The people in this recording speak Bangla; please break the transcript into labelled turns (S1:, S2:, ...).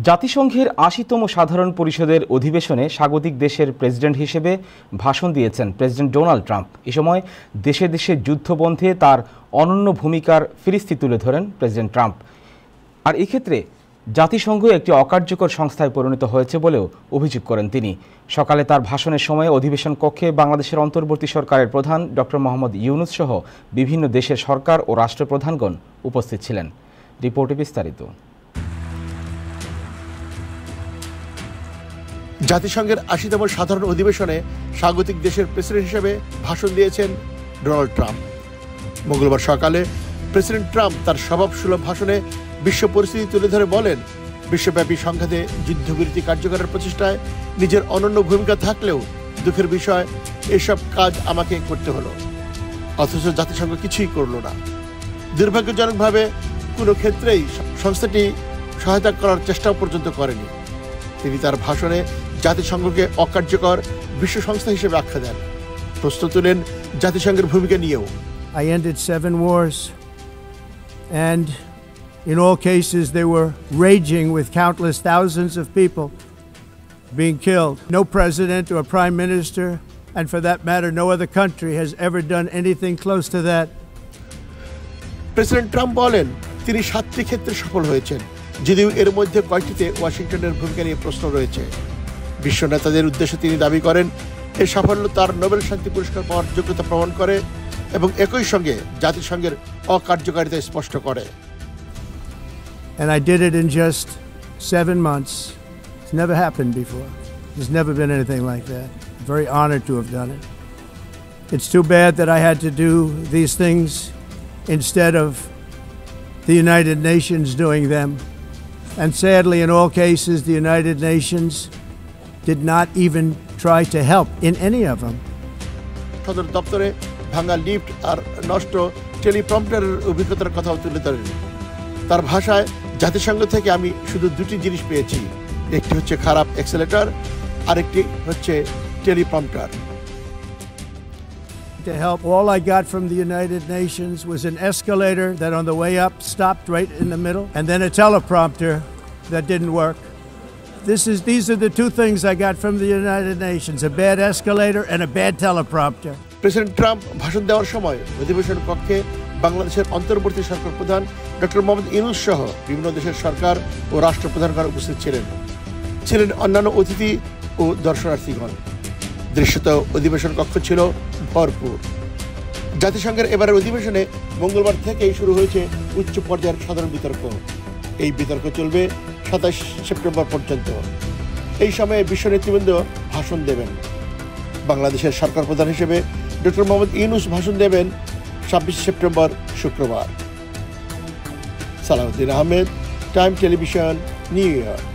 S1: জাতিসংঘের ৮০তম সাধারণ পরিষদের অধিবেশনে স্বাগতিক দেশের প্রেসিডেন্ট হিসেবে ভাষণ দিয়েছেন প্রেসিডেন্ট ডোনাল্ড ট্রাম্প। এ সময় দেশে দেশে যুদ্ধবন্ধে তার অনন্য ভূমিকার ফিরিস্তি তুলে ধরেন প্রেসিডেন্ট ট্রাম্প। আর এক্ষেত্রে জাতিসংঘ একটি অকার্যকর সংস্থায় পরিণত হয়েছে বলেও অভিযোগ করেন তিনি। সকালে তার ভাষণের সময় অধিবেশন কক্ষে বাংলাদেশের অন্তর্বর্তী সরকারের প্রধান ডক্টর মোহাম্মদ ইউনূস সহ বিভিন্ন দেশের সরকার ও রাষ্ট্রপ্রধানগণ উপস্থিত ছিলেন। রিপোর্টে বিস্তারিত।
S2: জাতিসংঘের ৮০তম সাধারণ অধিবেশনে স্বাগতিক দেশের প্রেসিডেন্ট হিসেবে ভাষণ দিয়েছেন ডোনাল্ড ট্রাম্প। মঙ্গলবার সকালে প্রেসিডেন্ট ট্রাম্প তার স্বভাবসুলভ ভাষণে বিশ্ব পরিস্থিতি তুলে ধরে বলেন, বিশ্বব্যাপী সংঘাতে যুদ্ধবিরতি কার্যকরের প্রচেষ্টায় নিজের অনন্য ভূমিকা থাকলেও দুঃখের বিষয় এসব কাজ আমাকে করতে হলো, অথচ জাতিসংঘ কিছুই করল না। দুর্ভাগ্যজনকভাবে কোনো ক্ষেত্রেই সংস্থাটি সহায়তা করার চেষ্টাও পর্যন্ত করেনি। তিনি তার ভাষণে জাতিসংঘকে অকার্যকর বিশ্ব সংস্থা হিসেবে আখ্যা দেন। প্রশ্ন তুলেন জাতিসংঘের ভূমিকা নিয়েও।
S3: I ended 7 wars, and in all cases they were raging with countless thousands of people being killed. No president or prime minister, and for that matter no other country, has ever done anything close to that.
S2: President Trump বলেন তিনি 7টি ক্ষেত্রে সফল হয়েছেন, যদিও এর মধ্যে কয়েকটিতে ওয়াশিংটনের ভূমিকা নিয়ে প্রশ্ন রয়েছে। বিশ্ব নেতাদের উদ্দেশ্যে তিনি দাবি করেন এই সাফল্য তার নোবেল শান্তি পুরস্কার পাওয়ার যোগ্যতা প্রমাণ করে এবং একই সঙ্গে জাতিসংঘের অকার্যকারিতা স্পষ্ট করে।
S3: And I did it in just 7 months. It's never happened before. There's never been anything like that. I'm very honored to have done it. It's too bad that I had to do these things instead of the United Nations doing them. And sadly, in all cases, the United Nations did not even try to help in any of them.
S2: সদর দপ্তরে ভাঙা লিফট আর নষ্ট টেলিপ্রম্পটারের অভিজ্ঞতার কথাও তুলে ধরেন। তার ভাষায়, জাতিসংঘ থেকে আমি শুধু 2টি জিনিস পেয়েছি, একটি হচ্ছে খারাপ এক্সেলেটর, আরেকটি হচ্ছে teleprompter.
S3: To help, all I got from the United Nations was an escalator that on the way up stopped right in the middle, and then a teleprompter that didn't work. These are the 2 things I got from the United Nations: a bad escalator and a bad teleprompter.
S2: President Trump ভাষণ দেওয়ার সময় অধিবেশন কক্ষে বাংলাদেশের অন্তর্বর্তী সরকার প্রধান ডক্টর মোহাম্মদ ইউনূস সহ বিভিন্ন দেশের সরকার ও রাষ্ট্রপ্রধানগণ উপস্থিত ছিলেন অন্যান্য অতিথি ও দর্শনার্থীগণ। দৃশ্যত অধিবেশন কক্ষ ছিল ভরপুর। জাতিসংঘের এবারের অধিবেশনে মঙ্গলবার থেকেই শুরু হয়েছে উচ্চ পর্যায়ের সাধারণ বিতর্ক। এই বিতর্ক চলবে 27 সেপ্টেম্বর পর্যন্ত। এই সময়ে বিশ্ব নেতৃবৃন্দ ভাষণ দেবেন। বাংলাদেশের সরকার প্রধান হিসেবে ডক্টর মোহাম্মদ ইউনূস ভাষণ দেবেন 26 সেপ্টেম্বর শুক্রবার। Salauddin Ahmed, Time Television, New York.